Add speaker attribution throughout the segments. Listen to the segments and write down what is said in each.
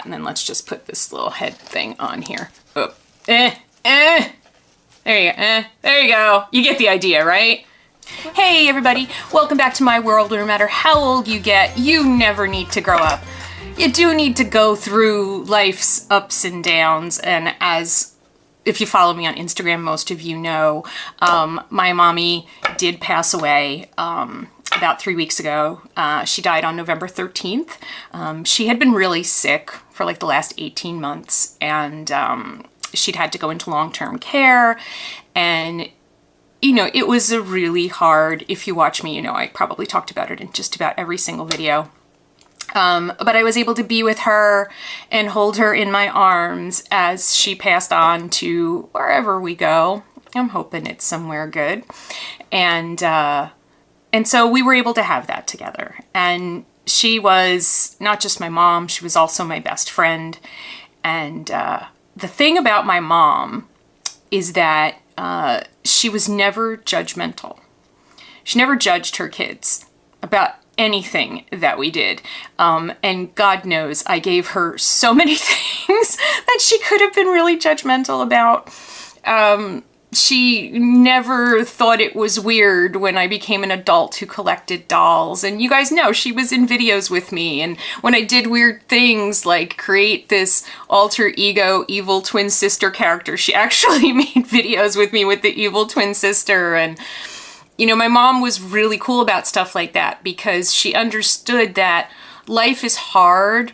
Speaker 1: that. And then let's just put this little head thing on here. Oh, there you go. There you go. You get the idea, right? Hey everybody, welcome back to my world. No matter how old you get, you never need to grow up. You do need to go through life's ups and downs, and if you follow me on Instagram, most of you know, my mommy did pass away about 3 weeks ago. She died on November 13th. She had been really sick for like the last 18 months, and she'd had to go into long-term care, and you know, it was a really hard, if you watch me, you know, I probably talked about it in just about every single video. But I was able to be with her and hold her in my arms as she passed on to wherever we go. I'm hoping it's somewhere good. And so we were able to have that together. And she was not just my mom, she was also my best friend. And the thing about my mom is that she was never judgmental. She never judged her kids about anything that we did. And God knows I gave her so many things that she could have been really judgmental about. She never thought it was weird when I became an adult who collected dolls. And you guys know she was in videos with me. And when I did weird things like create this alter ego evil twin sister character, she actually made videos with me with the evil twin sister. And you know, my mom was really cool about stuff like that because she understood that life is hard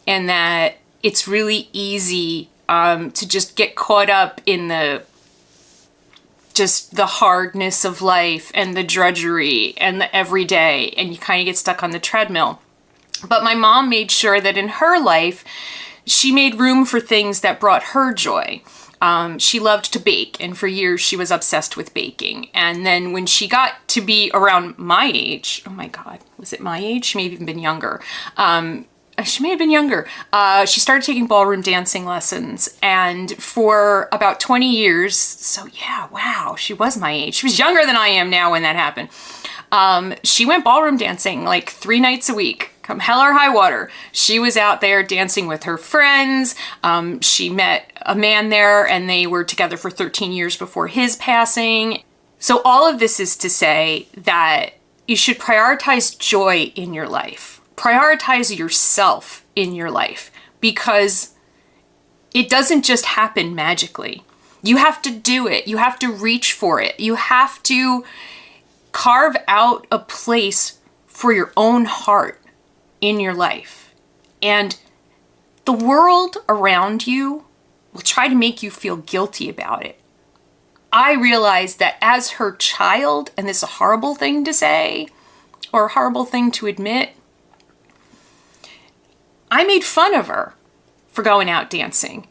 Speaker 1: and that it's really easy to just get caught up in the hardness of life and the drudgery and the everyday, and you kind of get stuck on the treadmill. But my mom made sure that in her life, she made room for things that brought her joy. She loved to bake, and for years she was obsessed with baking. And then when she got to be around my age, oh my God, was it my age? She may have even been younger. She may have been younger. She started taking ballroom dancing lessons, and for about 20 years, so yeah, wow, she was my age. She was younger than I am now when that happened. She went ballroom dancing like 3 nights a week. Come hell or high water, she was out there dancing with her friends. She met a man there and they were together for 13 years before his passing. So all of this is to say that you should prioritize joy in your life. Prioritize yourself in your life because it doesn't just happen magically. You have to do it. You have to reach for it. You have to carve out a place for your own heart in your life. And the world around you will try to make you feel guilty about it. I realized that as her child, and this is a horrible thing to say, or a horrible thing to admit, I made fun of her for going out dancing.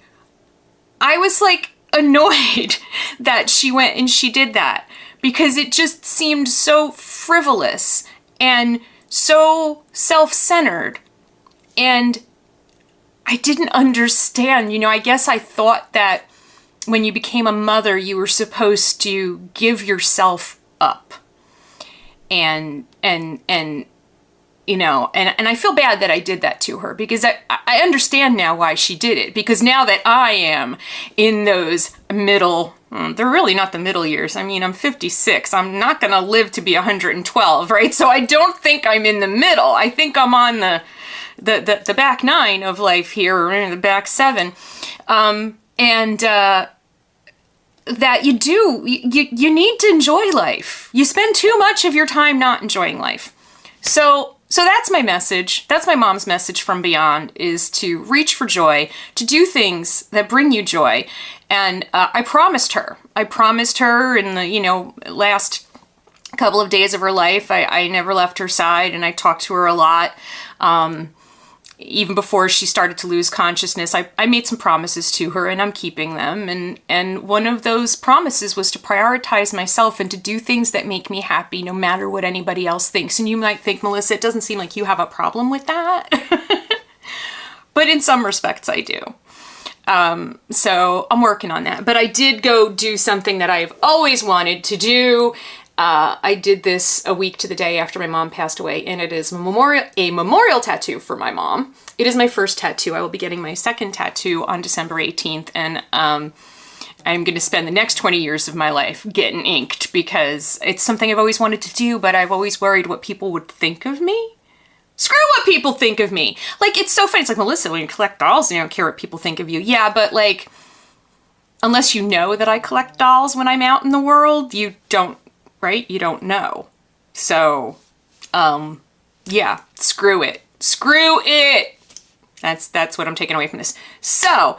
Speaker 1: I was like annoyed that she went and she did that because it just seemed so frivolous and so self-centered, and I didn't understand. You know, I guess I thought that when you became a mother, you were supposed to give yourself up, and you know, and I feel bad that I did that to her because I understand now why she did it, because now that I am in those middle, they're really not the middle years. I mean, I'm 56. I'm not going to live to be 112, right? So I don't think I'm in the middle. I think I'm on the back 9 of life here, or the back 7. That you need to enjoy life. You spend too much of your time not enjoying life. So that's my message. That's my mom's message from beyond, is to reach for joy, to do things that bring you joy. And I promised her in the, you know, last couple of days of her life, I never left her side, and I talked to her a lot. Even before she started to lose consciousness, I made some promises to her, and I'm keeping them. And one of those promises was to prioritize myself and to do things that make me happy, no matter what anybody else thinks. And you might think, Melissa, it doesn't seem like you have a problem with that. But in some respects, I do. So I'm working on that. But I did go do something that I've always wanted to do. I did this a week to the day after my mom passed away, and it is a memorial tattoo for my mom. It is my first tattoo. I will be getting my second tattoo on December 18th, and I'm going to spend the next 20 years of my life getting inked because it's something I've always wanted to do, but I've always worried what people would think of me. Screw what people think of me. Like, it's so funny. It's like, Melissa, when you collect dolls, you don't care what people think of you. Yeah, but like, unless you know that I collect dolls when I'm out in the world, you don't, right? You don't know. So, yeah, screw it. Screw it! That's what I'm taking away from this. So,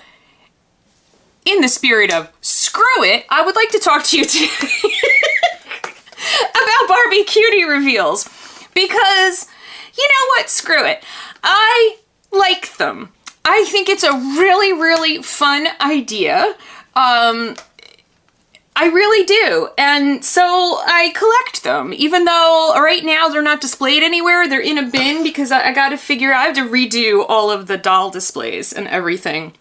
Speaker 1: in the spirit of screw it, I would like to talk to you today about Barbie Cutie reveals. Because, you know what? Screw it. I like them. I think it's a really, really fun idea. I really do. And so I collect them, even though right now they're not displayed anywhere. They're in a bin because I got to figure out, I have to redo all of the doll displays and everything.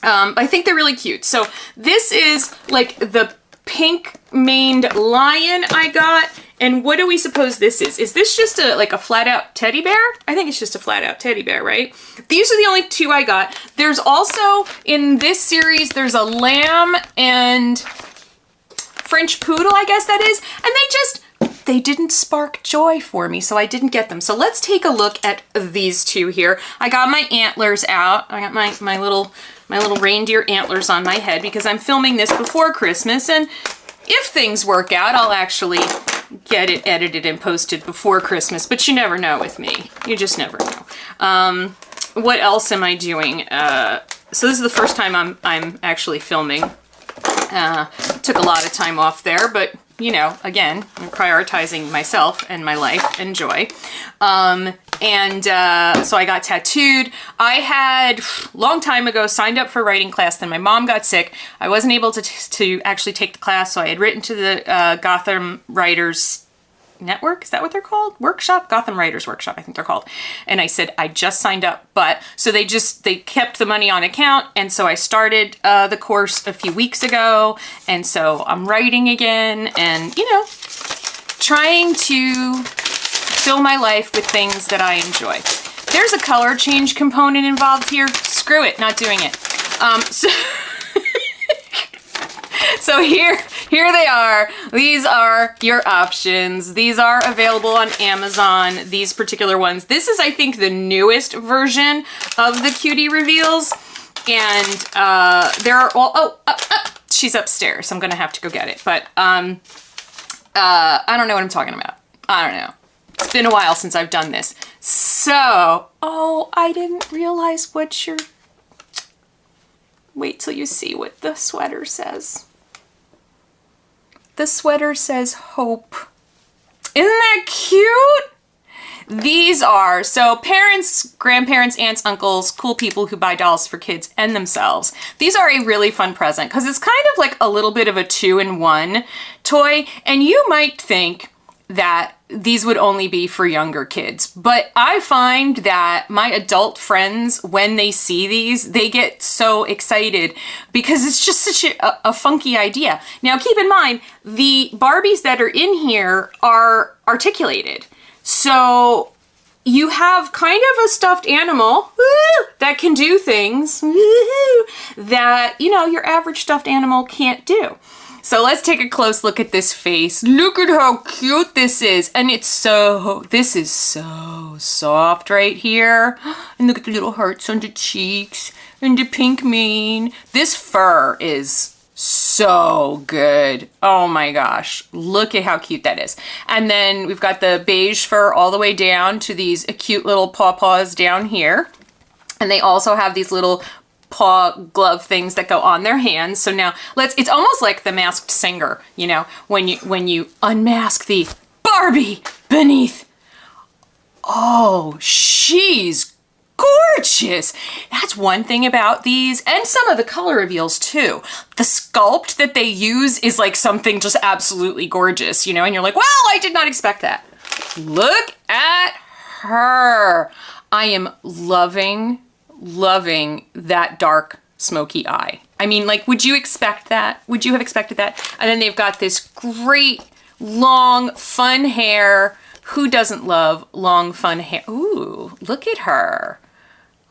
Speaker 1: I think they're really cute. So this is like the pink maned lion I got. And what do we suppose this is? Is this just like a flat out teddy bear? I think it's just a flat out teddy bear, right? These are the only two I got. There's also, in this series, there's a lamb and French poodle, I guess that is. And they didn't spark joy for me, so I didn't get them. So let's take a look at these two here. I got my antlers out. I got my little reindeer antlers on my head because I'm filming this before Christmas, and if things work out, I'll actually get it edited and posted before Christmas, but you never know with me. You just never know. What else am I doing? So this is the first time I'm actually filming. Took a lot of time off there, but you know, again, I'm prioritizing myself and my life and joy. So I got tattooed. I had, long time ago, signed up for a writing class, then my mom got sick. I wasn't able to actually take the class, so I had written to the Gotham Writers Network, is that what they're called? Workshop? Gotham Writers Workshop, I think they're called. And I said, I just signed up, but, so they kept the money on account, and so I started the course a few weeks ago, and so I'm writing again, and, you know, trying to fill my life with things that I enjoy. There's a color change component involved here. Screw it, not doing it. So here they are. These are your options. These are available on Amazon, these particular ones. This is, I think, the newest version of the Cutie reveals. And there are all, she's upstairs. I'm gonna have to go get it. But I don't know what I'm talking about. I don't know. It's been a while since I've done this. So, oh, I didn't realize what your, wait till you see what the sweater says. The sweater says hope. Isn't that cute? These are, so parents, grandparents, aunts, uncles, cool people who buy dolls for kids and themselves. These are a really fun present because it's kind of like a little bit of a 2-in-1 toy. And you might think that these would only be for younger kids, but I find that my adult friends, when they see these, they get so excited because it's just such a funky idea. Now keep in mind, the Barbies that are in here are articulated. So you have kind of a stuffed animal that can do things that, you know, your average stuffed animal can't do. So let's take a close look at this face. Look at how cute this is. And this is so soft right here. And look at the little hearts on the cheeks and the pink mane. This fur is so good. Oh my gosh. Look at how cute that is. And then we've got the beige fur all the way down to these cute little paws down here. And they also have these little paw glove things that go on their hands. So now it's almost like the Masked Singer, you know, when you unmask the Barbie beneath. Oh, she's gorgeous. That's one thing about these, and some of the color reveals too. The sculpt that they use is like something just absolutely gorgeous, you know, and you're like, well, I did not expect that. Look at her. I am loving that dark smoky eye. I mean, like, would you expect that? Would you have expected that? And then they've got this great long, fun hair. Who doesn't love long, fun hair? Ooh, look at her.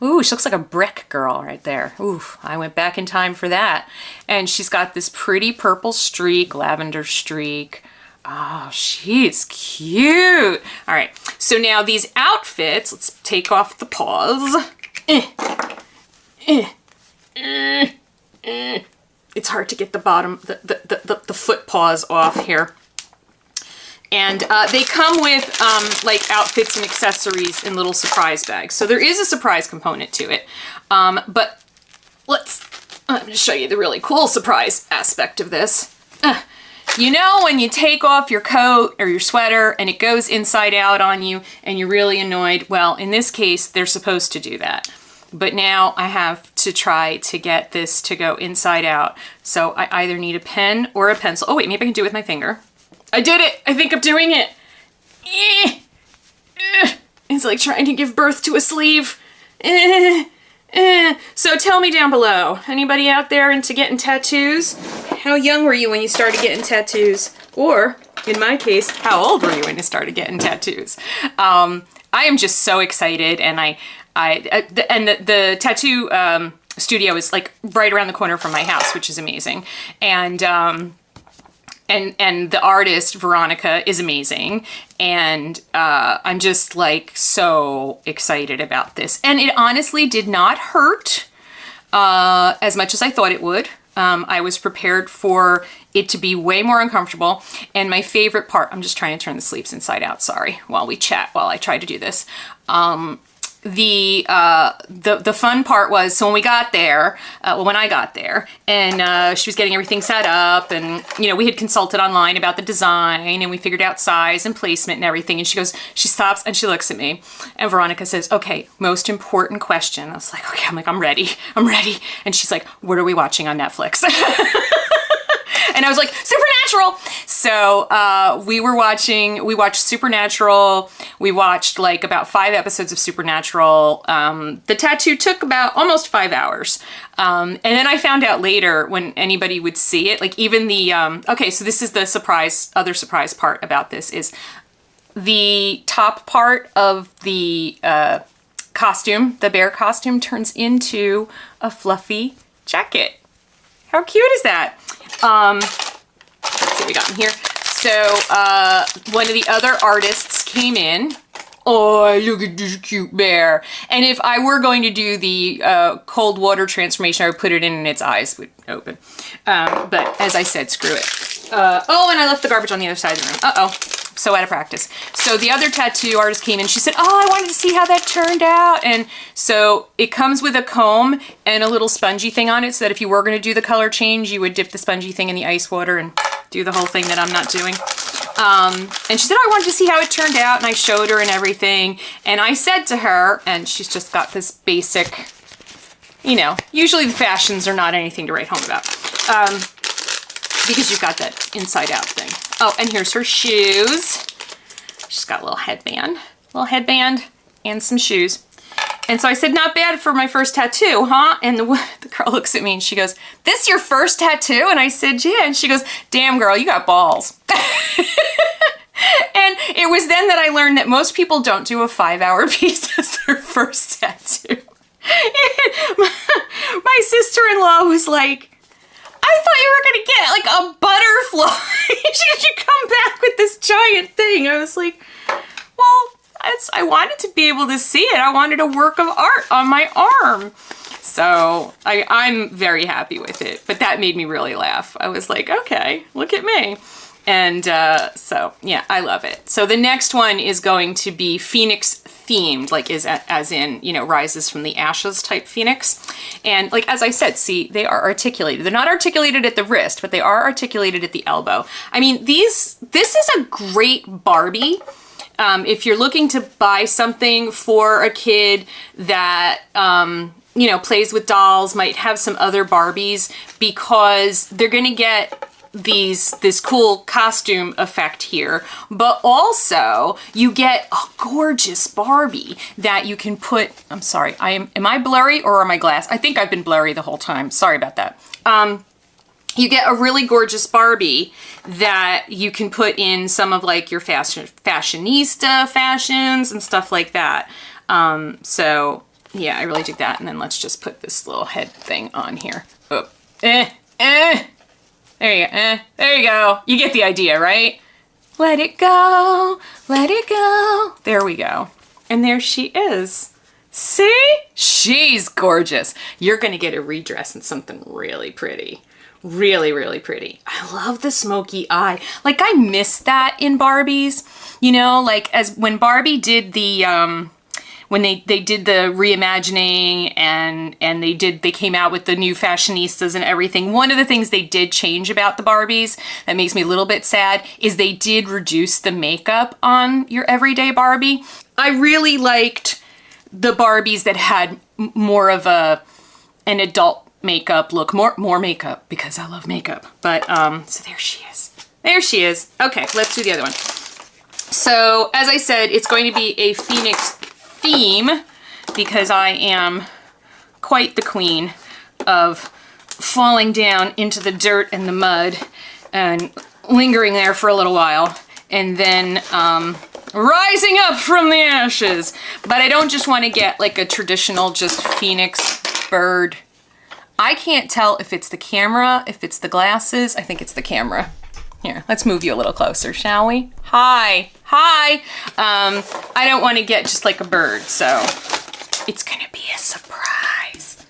Speaker 1: Ooh, she looks like a brick girl right there. Ooh, I went back in time for that. And she's got this pretty purple streak, lavender streak. Oh, she's cute. All right, so now these outfits, let's take off the paws. It's hard to get the bottom, the foot paws off here. And they come with like outfits and accessories in little surprise bags. So there is a surprise component to it. But I'm gonna show you the really cool surprise aspect of this. You know when you take off your coat or your sweater and it goes inside out on you and you're really annoyed? Well, in this case, they're supposed to do that. But now I have to try to get this to go inside out. So I either need a pen or a pencil. Oh wait, maybe I can do it with my finger. I did it! I think I'm doing it! It's like trying to give birth to a sleeve. So tell me down below, anybody out there into getting tattoos? How young were you when you started getting tattoos? Or, in my case, how old were you when you started getting tattoos? I am just so excited, and the tattoo studio is like right around the corner from my house, which is amazing. And the artist, Veronica, is amazing. And I'm just like so excited about this. And it honestly did not hurt as much as I thought it would. I was prepared for it to be way more uncomfortable. And my favorite part, I'm just trying to turn the sleeves inside out, sorry, while we chat, while I try to do this. The fun part was, so when we got there, when I got there, and she was getting everything set up, and you know, we had consulted online about the design, and we figured out size and placement and everything, and she stops and she looks at me, and Veronica says, okay, most important question. I was like, okay, I'm ready, and she's like, what are we watching on Netflix? And I was like, Supernatural! So we watched Supernatural. We watched like about 5 episodes of Supernatural. The tattoo took about almost 5 hours. And then I found out later when anybody would see it, like even the, okay, so this is the other surprise part about this is the top part of the costume, the bear costume, turns into a fluffy jacket. How cute is that? Let's see what we got in here. So one of the other artists came in. Oh, look at this cute bear. And if I were going to do the cold water transformation, I would put it in and its eyes would open. But as I said, screw it. Oh, and I left the garbage on the other side of the room. Uh-oh. So out of practice. So the other tattoo artist came in. She said, oh, I wanted to see how that turned out. And so it comes with a comb and a little spongy thing on it so that if you were going to do the color change, you would dip the spongy thing in the ice water and do the whole thing that I'm not doing. And she said, oh, I wanted to see how it turned out. And I showed her and everything. And I said to her, and she's just got this basic, you know, usually the fashions are not anything to write home about. Because you've got that inside out thing. Oh, and here's her shoes. She's got a little headband and some shoes. And so I said, not bad for my first tattoo, huh? And the girl looks at me and she goes, this your first tattoo? And I said, yeah. And she goes, damn girl, you got balls. And it was then that I learned that most people don't do a 5-hour piece as their first tattoo. My sister-in-law was like, I thought you were gonna get like a butterfly. You come back with this giant thing. I was like, well, I wanted to be able to see it. I wanted a work of art on my arm. So I'm very happy with it, but that made me really laugh. I was like, okay, look at me. And so yeah, I love it. So the next one is going to be Phoenix themed, like as in, you know, rises from the ashes type Phoenix. And like, as I said, see, they are articulated. They're not articulated at the wrist, but they are articulated at the elbow. I mean, this is a great Barbie. If you're looking to buy something for a kid that, you know, plays with dolls, might have some other Barbies, because they're gonna get this cool costume effect here, but also you get a gorgeous Barbie that you can put, I'm sorry, am I blurry or am I glass? I think I've been blurry the whole time. Sorry about that. you get a really gorgeous Barbie that you can put in some of like your fashionista fashions and stuff like that. So yeah, I really dig that. And then let's just put this little head thing on here. Oh, there you go. There you go. You get the idea, right? Let it go, let it go. There we go. And there she is. See? She's gorgeous. You're gonna get a redress in something really pretty. Really, really pretty. I love the smoky eye. Like, I miss that in Barbies. You know, like as when Barbie did the, when they did the reimagining and they came out with the new fashionistas and everything. One of the things they did change about the Barbies that makes me a little bit sad is they did reduce the makeup on your everyday Barbie. I really liked the Barbies that had more of an adult makeup look, more makeup, because I love makeup. But so there she is. There she is. Okay, let's do the other one. So as I said, it's going to be a Phoenix theme because I am quite the queen of falling down into the dirt and the mud and lingering there for a little while and then rising up from the ashes. But I don't just want to get like a traditional just Phoenix bird. I can't tell if it's the camera, if it's the glasses. I think it's the camera. Here, let's move you a little closer, shall we? Hi, hi. I don't want to get just like a bird, so it's gonna be a surprise.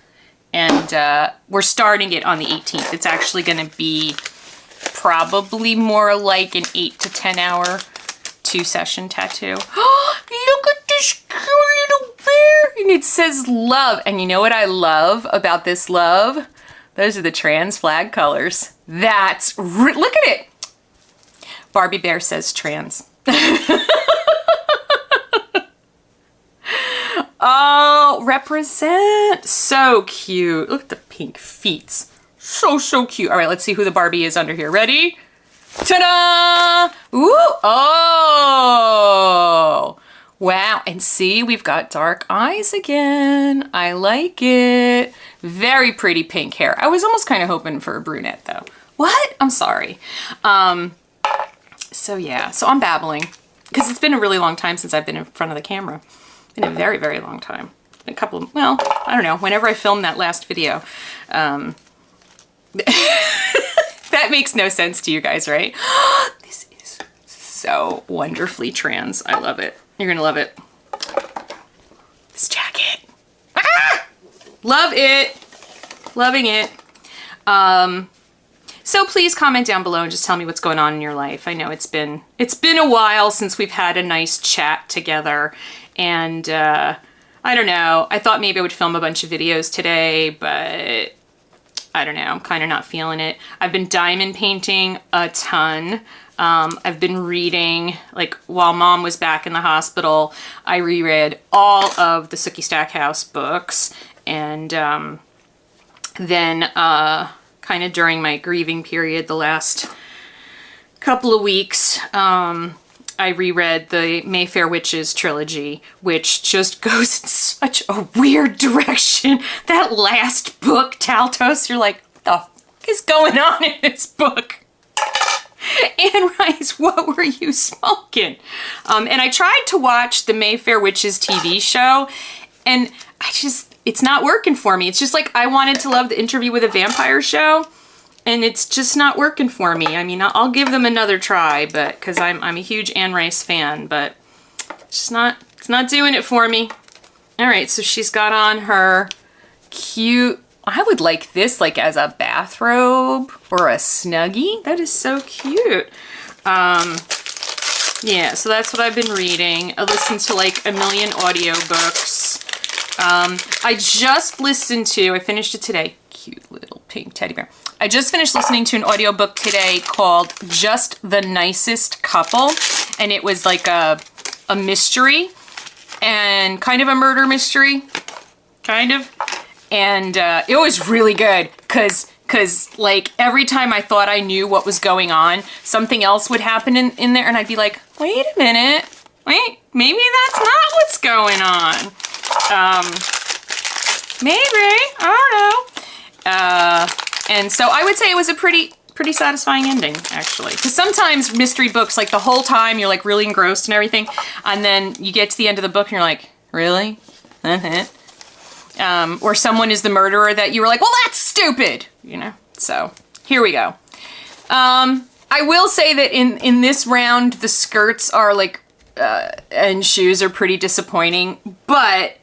Speaker 1: And we're starting it on the 18th. It's actually gonna be probably more like an 8 to 10 hour 2-session tattoo. Look at this cute little bear. And it says love. And you know what I love about this love? Those are the trans flag colors. That's, look at it. Barbie bear says trans. Oh, represent. So cute. Look at the pink feet. So, so cute. All right, let's see who the Barbie is under here. Ready? Ta-da! Ooh! Oh! Wow, and see, we've got dark eyes again. I like it. Very pretty pink hair. I was almost kind of hoping for a brunette, though. What? I'm sorry. So yeah, so I'm babbling. Because it's been a really long time since I've been in front of the camera. It's been a very, very long time. A couple of, well, I don't know, whenever I filmed that last video. That makes no sense to you guys, right? This is so wonderfully trans. I love it. You're gonna love it. This jacket. Ah! Love it. Loving it. So please comment down below and just tell me what's going on in your life. I know it's been a while since we've had a nice chat together, and I don't know. I thought maybe I would film a bunch of videos today, but I don't know, I'm kind of not feeling it. I've been diamond painting a ton. I've been reading, like while Mom was back in the hospital, I reread all of the Sookie Stackhouse books. And then kind of during my grieving period, the last couple of weeks, I reread the Mayfair Witches trilogy, which just goes in such a weird direction. That last book, Taltos, you're like, what the f is going on in this book? Anne Rice, what were you smoking? And I tried to watch the Mayfair Witches TV show, and it's not working for me. It's just like I wanted to love the Interview with a Vampire show, and it's just not working for me. I mean, I'll give them another try, but because I'm a huge Anne Rice fan, but it's not doing it for me. All right, so she's got on her cute, I would like this like as a bathrobe or a Snuggie. That is so cute. Yeah, so that's what I've been reading. I listened to like a million audiobooks. I just listened to, I finished it today. Cute little pink teddy bear. I just finished listening to an audiobook today called Just the Nicest Couple. And it was like a mystery and kind of a murder mystery. Kind of. And it was really good because like every time I thought I knew what was going on, something else would happen in there and I'd be like, wait a minute. Wait, maybe that's not what's going on. Maybe, I don't know. And so I would say it was a pretty satisfying ending, actually. Because sometimes mystery books, like the whole time you're like really engrossed and everything, and then you get to the end of the book and you're like, really? Or someone is the murderer that you were like, well, that's stupid, you know? So here we go. I will say that in this round, the skirts are like, and shoes are pretty disappointing, but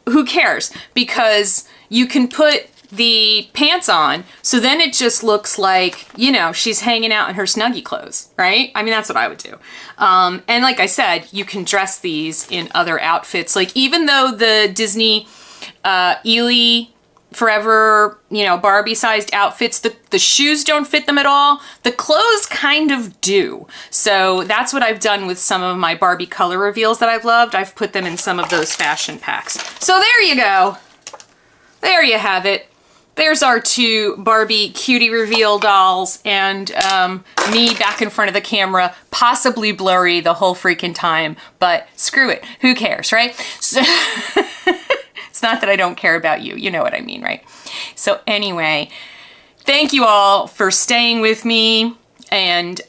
Speaker 1: who cares? Because you can put the pants on, so then it just looks like, you know, she's hanging out in her Snuggie clothes, right? I mean, that's what I would do. And like I said, you can dress these in other outfits. Like, even though the Disney Ely Forever, you know, Barbie-sized outfits, the shoes don't fit them at all. The clothes kind of do. So that's what I've done with some of my Barbie color reveals that I've loved. I've put them in some of those fashion packs. So there you go. There you have it. There's our 2 Barbie Cutie reveal dolls, and me back in front of the camera, possibly blurry the whole freaking time, but screw it. Who cares, right? So it's not that I don't care about you. You know what I mean, right? So anyway, thank you all for staying with me, and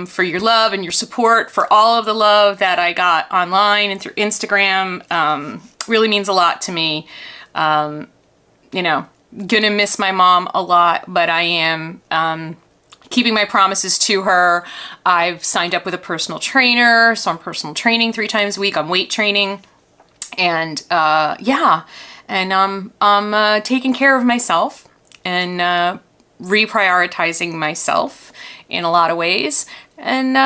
Speaker 1: for your love and your support, for all of the love that I got online and through Instagram. Really means a lot to me. You know, gonna miss my mom a lot, but I am keeping my promises to her. I've signed up with a personal trainer, so I'm personal training 3 times a week. I'm weight training, and yeah, and I'm taking care of myself and reprioritizing myself in a lot of ways, and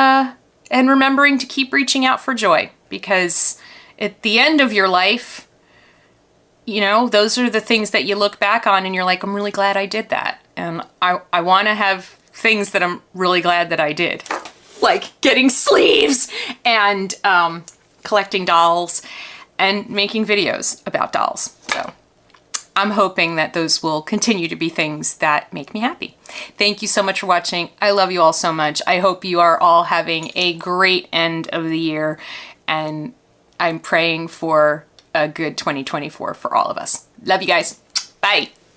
Speaker 1: remembering to keep reaching out for joy, because at the end of your life, you know, those are the things that you look back on and you're like, I'm really glad I did that. And I want to have things that I'm really glad that I did. Like getting sleeves and collecting dolls and making videos about dolls. So I'm hoping that those will continue to be things that make me happy. Thank you so much for watching. I love you all so much. I hope you are all having a great end of the year, and I'm praying for a good 2024 for all of us. Love you guys. Bye.